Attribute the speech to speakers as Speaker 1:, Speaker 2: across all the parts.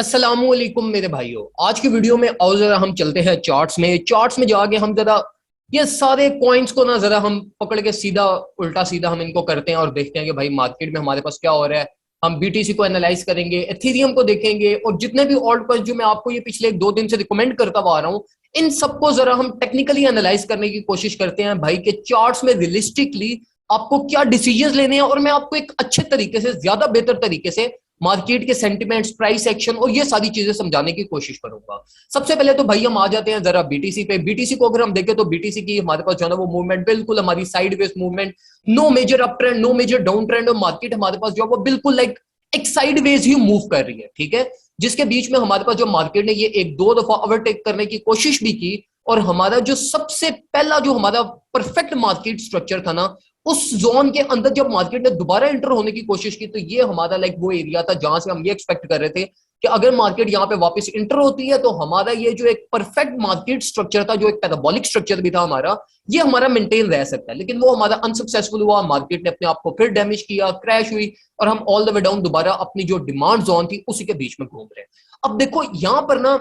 Speaker 1: अस्सलामुअलैकुम मेरे भाइयों। आज की वीडियो में आओ जरा हम चलते हैं चार्ट्स में जाके हम जरा ये सारे कॉइन्स को ना जरा हम पकड़ के सीधा उल्टा सीधा हम इनको करते हैं और देखते हैं कि भाई मार्केट में हमारे पास क्या हो रहा है। हम बीटीसी को एनालाइज करेंगे, एथेरियम को देखेंगे और जितने भी ऑल्ट कॉइन्स जो मैं आपको ये पिछले 2 दिन से रिकमेंड करता आ रहा हूँ, इन सबको जरा हम टेक्निकली एनालाइज करने की कोशिश करते हैं भाई के चार्ट्स में रियलिस्टिकली आपको क्या डिसीजंस लेने हैं। और मैं आपको एक अच्छे तरीके से, ज्यादा बेहतर तरीके से मार्केट के सेंटिमेंट्स, प्राइस एक्शन और ये सारी चीजें समझाने की कोशिश करूंगा। सबसे पहले तो भाई हम आ जाते हैं जरा बीटीसी पे। बीटीसी को अगर हम देखें तो बीटीसी की हमारे पास जो है ना वो मूवमेंट बिल्कुल हमारी sideways movement, no major up trend, no major down trend, और मार्केट हमारे पास जो है वो बिल्कुल लाइक एक साइडवेज ही मूव कर रही है। ठीक है, जिसके बीच में हमारे पास जो मार्केट ने ये एक दो दफा ओवरटेक करने की कोशिश भी की, और हमारा जो सबसे पहला जो हमारा परफेक्ट मार्केट स्ट्रक्चर था ना, उस जोन के अंदर जब मार्केट ने दोबारा एंटर होने की कोशिश की, तो ये हमारा लाइक वो एरिया था जहां से हम ये एक्सपेक्ट कर रहे थे कि अगर मार्केट यहाँ पे वापस इंटर होती है तो हमारा ये जो एक परफेक्ट मार्केट स्ट्रक्चर था, जो एक पैराबोलिक स्ट्रक्चर भी था हमारा, ये हमारा मेंटेन रह सकता है। लेकिन वो हमारा अनसक्सेसफुल हुआ, मार्केट ने अपने आप को फिर डैमेज किया, क्रैश हुई, और हम ऑल द वे डाउन दोबारा अपनी जो डिमांड जोन थी उसी के बीच में घूम रहे हैं। अब देखो यहाँ पर ना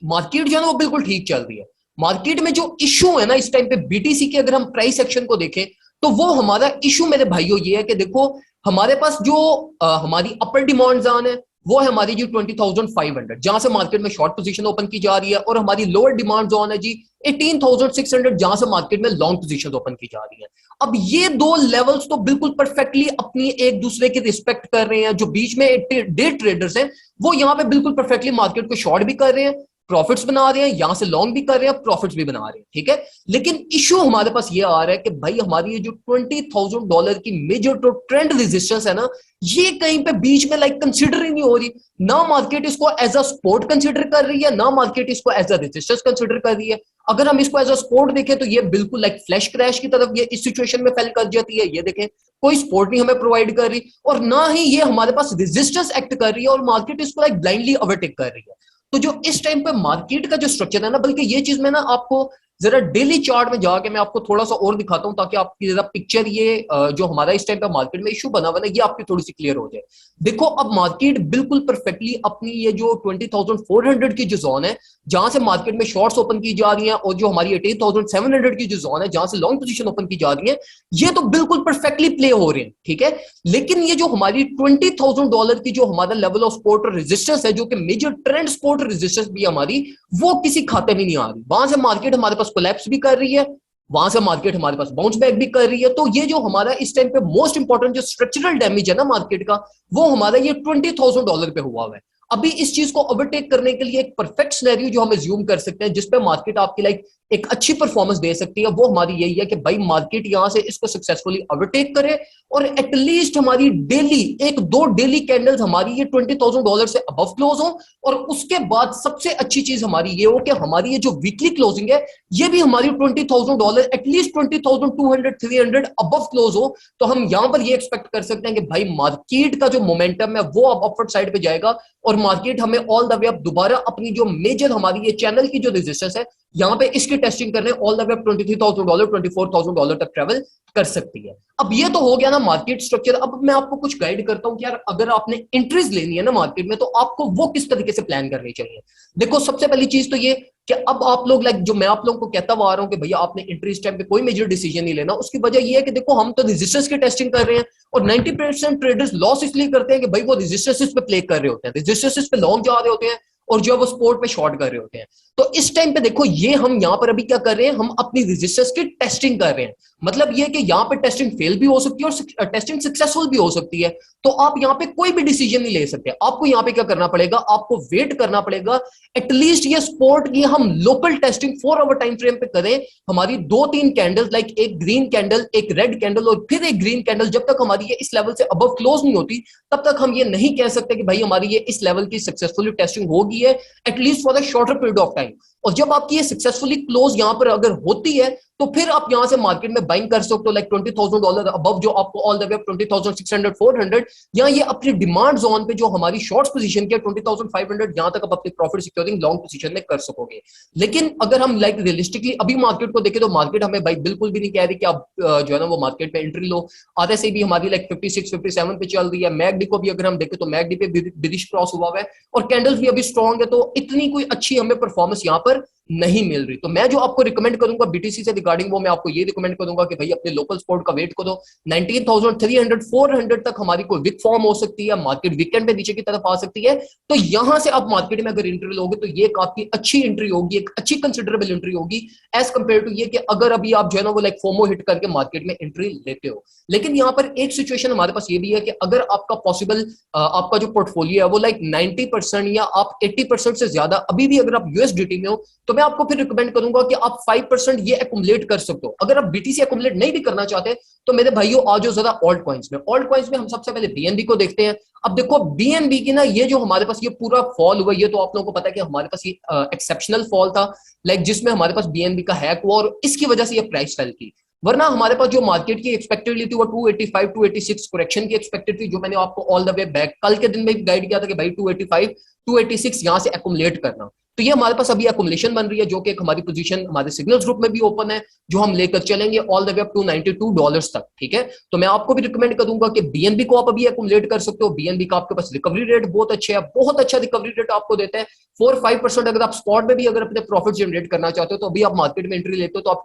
Speaker 1: मार्केट जो है ना वो बिल्कुल ठीक चल रही है। मार्केट में जो इशू है ना इस टाइम पे बीटीसी के, अगर हम प्राइस एक्शन को देखें तो वो हमारा इशू मेरे भाइयों ये है कि देखो हमारे पास जो हमारी अपर डिमांड जोन है वो है हमारी जी 20,500, जहां से मार्केट में शॉर्ट पोजीशन ओपन की जा रही है, और हमारी लोअर डिमांड जोन है जी 18,600, जहां से मार्केट में लॉन्ग पोजीशन ओपन की जा रही है। अब ये दो लेवल्स तो बिल्कुल परफेक्टली अपनी एक दूसरे की रिस्पेक्ट कर रहे हैं। जो बीच में डे ट्रेडर्स हैं वो यहाँ पे बिल्कुल परफेक्टली मार्केट को शॉर्ट भी कर रहे हैं, प्रॉफिट्स बना रहे हैं, यहां से लॉन्ग भी कर रहे हैं, प्रॉफिट्स भी बना रहे हैं। ठीक है, लेकिन इशू हमारे पास ये आ रहा है कि भाई हमारी ये जो $20,000 की मेजर तो ट्रेंड रेजिस्टेंस है ना, ये कहीं पे बीच में लाइक कंसिडर ही नहीं हो रही। ना मार्केट इसको एज अ सपोर्ट कंसिडर कर रही है, ना मार्केट इसको एज अ रेजिस्टेंस कंसिडर कर रही है। अगर हम इसको एज अ सपोर्ट देखें तो ये बिल्कुल लाइक फ्लैश क्रैश की तरफ ये इस सिचुएशन में फेल कर जाती है। ये देखें, कोई सपोर्ट नहीं हमें प्रोवाइड कर रही, और ना ही ये हमारे पास रेजिस्टेंस एक्ट कर रही है, और मार्केट इसको लाइक ब्लाइंडली ओवरटेक कर रही है। तो जो इस टाइम पे मार्केट का जो स्ट्रक्चर है ना, बल्कि ये चीज मैं ना आपको जरा डेली चार्ट में जाके मैं आपको थोड़ा सा और दिखाता हूं, ताकि आपकी जरा पिक्चर ये जो हमारा इस टाइम पे मार्केट में इशू बना हुआ है ये आपकी थोड़ी सी क्लियर हो जाए। देखो अब मार्केट बिल्कुल परफेक्टली अपनी ये जो 20,400 की जो जोन है जहां से मार्केट में शॉर्ट्स ओपन की जा रही है, और जो हमारी 18,700 की जो जोन है जहां से लॉन्ग पोजीशन ओपन की जा रही है, ये तो बिल्कुल परफेक्टली प्ले हो रहे हैं। ठीक है, लेकिन ये जो हमारी $20,000 की जो हमारा लेवल ऑफ सपोर्ट और रेजिस्टेंस है, जो कि मेजर ट्रेंड सपोर्ट रेजिस्टेंस भी हमारी, वो किसी खाते में नहीं आ रही। वहां से मार्केट हमारे पास कोलैप्स भी कर रही है, वहां से मार्केट हमारे पास बाउंस बैक भी कर रही है। तो ये जो हमारा इस टाइम पे मोस्ट इंपॉर्टेंट जो स्ट्रक्चरल डैमेज है ना मार्केट का, वो हमारा ये $20,000 पे हुआ है। अभी इस चीज को ओवरटेक करने के लिए एक परफेक्ट सिनेरियो जो हम एज्यूम कर सकते हैं, जिसपे मार्केट आपकी लाइक एक अच्छी परफॉर्मेंस दे सकती है, वो हमारी यही है कि भाई मार्केट यहां से इसको सक्सेसफुली ओवरटेक करे, और एटलीस्ट हमारी डेली एक दो डेली कैंडल्स हमारी ये $20,000 से अबव क्लोज हो। और उसके बाद सबसे अच्छी चीज हमारी ये हो कि हमारी ये जो वीकली क्लोजिंग है ये भी हमारी $20,000 एटलीस्ट 20,200 300 अबव क्लोज हो। तो हम यहां पर ये एक्सपेक्ट कर सकते हैं कि भाई मार्केट का जो मोमेंटम है वो अब अपवर्ड साइड पे जाएगा, और मार्केट हमें ऑल द वे अप दोबारा अपनी जो मेजर हमारी ये चैनल की जो रेजिस्टेंस है यहां पे इसकी टेस्टिंग करने ऑल द वे अप $23,000 $24,000 तक ट्रेवल कर सकती है। अब ये तो हो गया ना मार्केट स्ट्रक्चर। अब मैं आपको कुछ गाइड करता हूं कि यार अगर आपने एंट्रीज लेनी है ना मार्केट में, तो आपको वो किस तरीके से प्लान करनी चाहिए। देखो सबसे पहली चीज तो ये कि अब आप लोग लाइक जो मैं आप लोगों को कहता आ रहा हूं कि भैया आपने एंट्रीज टाइम पे कोई मेजर डिसीजन नहीं लेना, उसकी वजह ये है कि देखो हम तो रेजिस्टेंस की टेस्टिंग कर रहे हैं, और 90% ट्रेडर्स लॉस इसलिए करते हैं कि भाई वो रेजिस्टेंस पे प्ले कर रहे होते हैं, रेजिस्टेंस पे लॉन्ग जा रहे होते हैं, और जो है वो सपोर्ट पे शॉर्ट कर रहे होते हैं। तो इस टाइम पे देखो ये हम यहां पर अभी क्या कर रहे हैं, हम अपनी रेजिस्टेंस की टेस्टिंग कर रहे हैं। मतलब ये कि यहां पे टेस्टिंग फेल भी हो सकती है और टेस्टिंग सक्सेसफुल भी हो सकती है। तो आप यहां पे कोई भी डिसीजन नहीं ले सकते। आपको यहां पे क्या करना पड़ेगा, आपको वेट करना पड़ेगा एटलीस्ट ये सपोर्ट की हम local testing 4 hour time frame पे करें। हमारी 2-3 कैंडल्स लाइक एक ग्रीन कैंडल, एक रेड कैंडल और फिर एक ग्रीन कैंडल, जब तक हमारी ये इस लेवल से अबव क्लोज नहीं होती तब तक हम ये नहीं कह सकते कि भाई हमारी ये इस लेवल की सक्सेसफुली टेस्टिंग होगी है, at least for the shorter period of time. और जब आपकी ये सक्सेसफुली क्लोज यहाँ पर अगर होती है तो फिर आप यहां से मार्केट में बाइंग कर सकते हो लाइक $20,000 अबव, जो आपको ऑल द वे 20,600 400 या ये अपनी डिमांड जोन पे जो हमारी शॉर्ट्स पोजीशन के 20,500 यहां तक आप अपनी प्रॉफिट सिक्योरिंग लॉन्ग पोजीशन में कर सकोगे। लेकिन अगर हम लाइक रियलिस्टिकली अभी मार्केट को देखें तो मार्केट हमें भाई बिल्कुल भी नहीं कह रही कि आप जो है ना वो मार्केट में एंट्री लो। आधे से भी हमारी लाइक 56 57 पे चल रही है। मैकडी को भी अगर हम देखें तो मैकडी पे बिरिश क्रॉस हुआ है और कैंडल्स भी अभी स्ट्रॉन्ग है, तो इतनी कोई अच्छी हमें परफॉर्मेंस यहाँ पर नहीं मिल रही। तो मैं जो आपको रिकमेंड करूंगा बीटीसी से रिगार्डिंग, वो मैं आपको ये रिकमेंड करूंगा कि भाई अपने लोकल स्पॉट का वेट करो। 19,300 400 तक हमारी कोई वीक फॉर्म हो सकती है, मार्केट वीकेंड पे नीचे की तरफ आ सकती है, तो यहां से आप मार्केट में अगर एंट्री लोगे तो ये एक आपकी अच्छी एंट्री होगी, एक अच्छी कंसिडरेबल एंट्री होगी एज कंपेयर टू ये कि अगर अभी आप जो है ना वो लाइक फोमो हिट करके मार्केट में एंट्री लेते हो। लेकिन यहाँ पर एक सिचुएशन हमारे पास ये भी है कि अगर आपका पॉसिबल आपका जो पोर्टफोलियो है वो लाइक 90% या आप 80% से ज्यादा अभी भी अगर आप यूएसडीटी में हो, तो मैं आपको फिर रिकमेंड करूंगा कि आप 5% ये एक्युमुलेट कर सकते हो। अगर आप बीटीसी एक्युमुलेट नहीं भी करना चाहते तो मेरे भाइयों आ जाओ जरा ऑल्ट कॉइंस में। ऑल्ट कॉइंस में हम सबसे पहले बीएनबी को देखते हैं। अब देखो बीएनबी की ना ये जो हमारे पास ये पूरा फॉल हुआ, ये तो आप लोगों को पता है कि हमारे पास ये एक्सेप्शनल फॉल था लाइक जिसमें हमारे पास बीएनबी का हैक हुआ और इसकी वजह से ये प्राइस फेल की। वरना हमारे पास जो मार्केट की एक्सपेक्टेड थी वो 285 286 करेक्शन की एक्सपेक्टेड थी, जो मैंने आपको ऑल द वे बैक कल के दिन में भी गाइड किया था कि भाई 285 286 यहां से एक्युमुलेट करना। तो ये हमारे पास अभी एक्युमुलेशन बन रही है जो कि एक हमारी पोजीशन हमारे सिग्नल्स ग्रुप में भी ओपन है, जो हम लेकर चलेंगे all the way up to $92 तक। ठीक है, तो मैं आपको भी रिकमेंड करूंगा कि बीएनबी को आप अभी एक्युमुलेट कर सकते हो। बीएनबी का आपके पास रिकवरी रेट बहुत अच्छे है, बहुत अच्छा रिकवरी रेट आपको देते हैं 4-5%। अगर आप स्पॉट में भी अगर अपने प्रॉफिट जनरेट करना चाहते हो तो अभी आप मार्केट में एंट्री लेते हो तो आप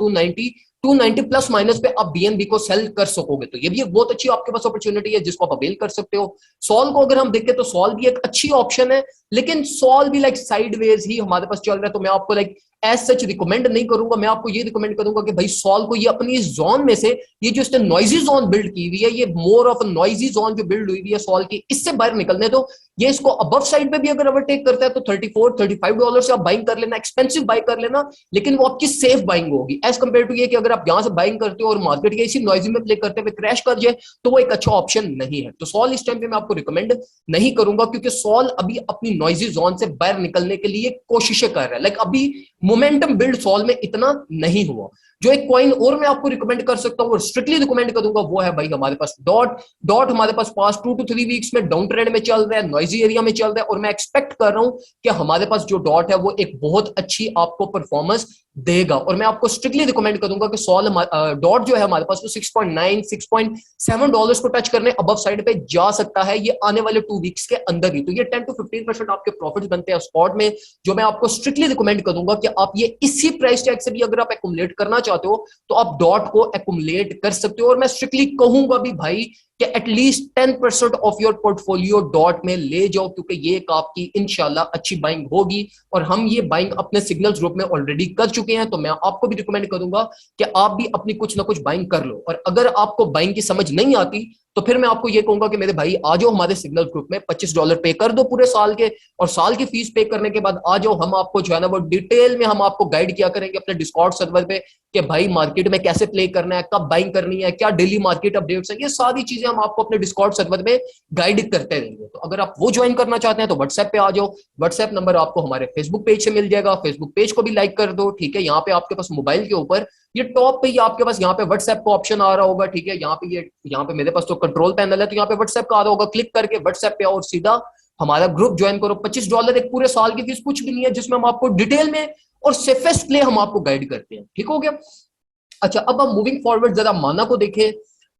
Speaker 1: 290 प्लस माइनस पे आप बीएनबी को सेल कर सकोगे। तो ये भी एक बहुत अच्छी आपके पास अपॉर्चुनिटी है जिसको आप अवेल कर सकते हो। सॉल को अगर हम देखें तो सॉल भी एक अच्छी ऑप्शन है, लेकिन सॉल भी लाइक साइडवेज ही हमारे पास चल रहा है। तो मैं आपको लाइक एज सच रिकमेंड नहीं करूंगा। मैं आपको ये रिकमेंड करूंगा कि भाई सॉल को ये अपनी इस जोन में से, ये जो इसने नॉइजी जोन बिल्ड की हुई है, ये मोर ऑफ नॉइजी जोन जो बिल्ड हुई हुई है सॉल की, इससे बाहर निकलने दो। ये इसको अबव साइड पे भी अगर ओवरटेक करता है तो $34-35 से आप बाइंग कर लेना, एक्सपेंसिव बाइंग कर लेना, लेकिन वो आपकी सेफ बाइंग होगी एज कंपेयर टू ये कि अगर आप यहां से बाइंग करते हो और मार्केट के इसी नॉइजी में प्ले करते हुए क्रैश कर जाए तो वो एक अच्छा ऑप्शन नहीं है। तो सॉल इस टाइम पे मैं आपको रिकमेंड नहीं करूंगा क्योंकि सॉल अभी अपनी नॉइजी जोन से बाहर निकलने के लिए कोशिशें कर रहा है। लाइक अभी मोमेंटम बिल्ड सॉल में इतना नहीं हुआ। जो एक कॉइन और मैं आपको रिकमेंड कर सकता हूं और स्ट्रिक्टली रिकमेंड करूंगा वो है भाई हमारे पास डॉट हमारे पास पास 2 to 3 वीक्स में डाउन ट्रेंड में चल रहा है, नॉइजी एरिया में चल रहा है, और मैं एक्सपेक्ट कर रहा हूं कि हमारे पास जो डॉट है वो एक बहुत अच्छी आपको परफॉर्मेंस देगा। और मैं आपको स्ट्रिक्टली रिकमेंड करूंगा कि सॉल डॉट जो है हमारे पास वो 6.9 $6.7 को टच करने अबव साइड पे जा सकता है ये आने वाले 2 वीक्स के अंदर ही। तो ये 10 to 15% आपके प्रॉफिट्स बनते हैं स्पॉट में, जो मैं आपको स्ट्रिक्टली रिकमेंड करूंगा कि आप ये इसी प्राइस टैग से भी अगर आप एक्युमुलेट करना चाहते हो तो आप डॉट को एक्युमुलेट कर सकते हो। और मैं स्ट्रिक्टली कहूंगा भी भाई कि at least 10% of your portfolio dot में ले जाओ, क्योंकि ये एक आपकी इंशाल्लाह अच्छी बाइंग होगी और हम ये बाइंग अपने सिग्नल्स ग्रुप में ऑलरेडी कर चुके हैं। तो मैं आपको भी रिकमेंड करूंगा कि आप भी अपनी कुछ ना कुछ बाइंग कर लो। और अगर आपको बाइंग की समझ नहीं आती तो फिर मैं आपको ये कहूंगा कि मेरे भाई आ जाओ हमारे सिग्नल ग्रुप में, $25 पे कर दो पूरे साल के, और साल की फीस पे करने के बाद आ जाओ, हम आपको जो है ना वो डिटेल में हम आपको गाइड किया करेंगे अपने डिस्कॉर्ड सर्वर पे कि भाई मार्केट में कैसे प्ले करना है, कब बाइंग करनी है, क्या डेली मार्केट अपडेट्स है, ये सारी चीजें हम आपको अपने डिस्कॉर्ड सर्वर में गाइड करते रहेंगे। तो अगर आप वो ज्वाइन करना चाहते हैं तो व्हाट्सएप पे आ जाओ। व्हाट्सएप नंबर आपको हमारे फेसबुक पेज से मिल जाएगा, फेसबुक पेज को भी लाइक कर दो। ठीक है, यहाँ पे आपके पास मोबाइल के ऊपर ये टॉप पे ही आपके पास यहाँ पे व्हाट्सएप का ऑप्शन आ रहा होगा। ठीक है, यहाँ पे मेरे पास तो कंट्रोल पैनल है, तो यहाँ पे व्हाट्सएप का आ रहा होगा, क्लिक करके व्हाट्सएप पे और सीधा हमारा ग्रुप ज्वाइन करो। $25 एक पूरे साल की फीस कुछ भी नहीं है, जिसमें हम आपको डिटेल में और सेफेस्ट प्ले हम आपको गाइड करते हैं। ठीक हो गया। अच्छा, अब हम मूविंग फॉरवर्ड जरा माना को देखें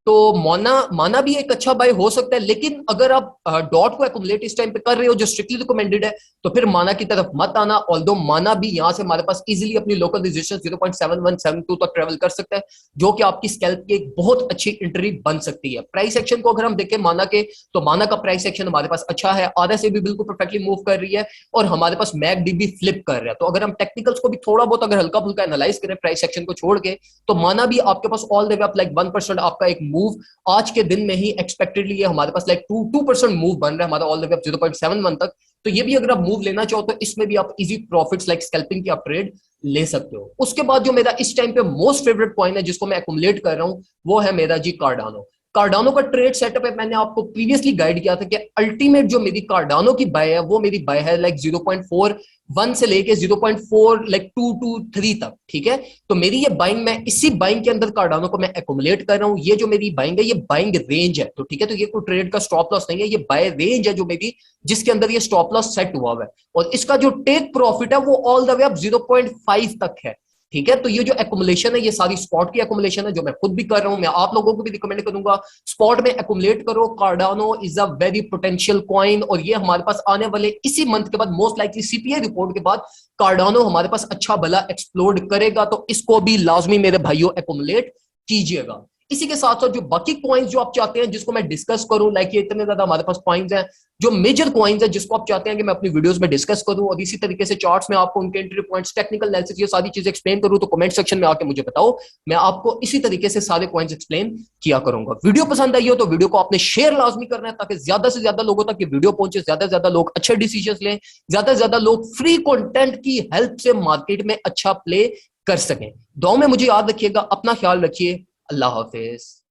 Speaker 1: तो माना भी एक अच्छा बाय हो सकता है, लेकिन अगर आप डॉट को एक्युमुलेट इस टाइम पे कर रहे हो जो स्ट्रिक्टली रिकमेंडेड है तो फिर माना की तरफ मत आना। ऑल्दो माना भी यहां से हमारे पास इजीली अपनी लोकल रेजिस्टेंस 0.7172 तक ट्रेवल कर सकता है, जो कि आपकी स्कैल्प की एक बहुत अच्छी एंट्री बन सकती है। प्राइस एक्शन को अगर हम देखें माना के, तो माना का प्राइस एक्शन हमारे पास अच्छा है, आधा से भी बिल्कुल परफेक्टली मूव कर रही है और हमारे पास मैकडी भी फ्लिप कर रहा है। तो अगर हम टेक्निकल्स को भी थोड़ा बहुत अगर हल्का फुल्का एनालाइज करें प्राइस एक्शन को छोड़ के, तो माना भी आपके पास all the way up like 1% आपका एक मूव आज के दिन में ही एक्सपेक्टेडली है हमारे पास लाइक 2% मूव बन रहा है हमारा ऑल द वे अप 0.71 तक। तो ये भी अगर आप मूव लेना चाहो तो इसमें भी आप इजी प्रॉफिट्स लाइक स्कैल्पिंग की आप ट्रेड ले सकते हो। उसके बाद जो मेरा इस टाइम पे मोस्ट फेवरेट कॉइन है जिसको मैं एक्युमुलेट कर रहा हूं वो है मेरा जी कार्डानो। कार्डानो का ट्रेड सेटअप है, मैंने आपको प्रीवियसली गाइड किया था कि अल्टीमेट जो मेरी कार्डानो की बाय है वो मेरी बाय है लाइक 0.41 से लेके 0.4 लाइक 223 तक, ठीक है। तो मेरी ये बाइंग, मैं इसी बाइंग के अंदर कार्डानो को मैं एकोमुलेट कर रहा हूं। ये जो मेरी बाइंग है ये बाइंग रेंज है, तो ठीक है। तो ये कोई ट्रेड का स्टॉप लॉस नहीं है, ये बाय रेंज है जो मेरी, जिसके अंदर ये स्टॉप लॉस सेट हुआ हुआ है। और इसका जो टेक प्रॉफिट है वो ऑल द वे अप 0.5 तक है, ठीक है। तो ये जो एकुमुलेशन है ये सारी स्पॉट की एकुमुलेशन है जो मैं खुद भी कर रहा हूं, मैं आप लोगों को भी रिकमेंड करूंगा स्पॉट में एकुमुलेट करो। Cardano is a very potential coin, और ये हमारे पास आने वाले इसी मंथ के बाद मोस्ट लाइकली सीपीआई रिपोर्ट के बाद कार्डानो हमारे पास अच्छा भला एक्सप्लोड करेगा, तो इसको भी लाजमी मेरे भाइयों एकुमुलेट कीजिएगा। इसी के साथ साथ जो बाकी कॉइन्स जो आप चाहते हैं जिसको मैं डिस्कस करूं, लाइक ये इतने ज्यादा हमारे पास कॉइन्स हैं जो मेजर कॉइन्स हैं जिसको आप चाहते हैं कि मैं अपनी वीडियोस में डिस्कस करूं, और इसी तरीके से चार्ट्स में आपको उनके एंट्री पॉइंट्स, टेक्निकल एनालिसिस, ये सारी चीजें एक्सप्लेन करूं, तो कमेंट सेक्शन में आके मुझे बताओ, मैं आपको इसी तरीके से सारे कॉइन्स एक्सप्लेन किया करूंगा। वीडियो पसंद आई हो तो वीडियो को आपने शेयर लाजमी करना है ताकि ज्यादा से ज्यादा लोगों तक ये वीडियो पहुंचे, ज्यादा से ज्यादा लोग अच्छे डिसीजन लें, ज्यादा से ज्यादा लोग फ्री कंटेंट की हेल्प से मार्केट में अच्छा प्ले कर सकें। दुआ में मुझे याद रखिएगा, अपना ख्याल रखिए, अल्लाह हाफिज।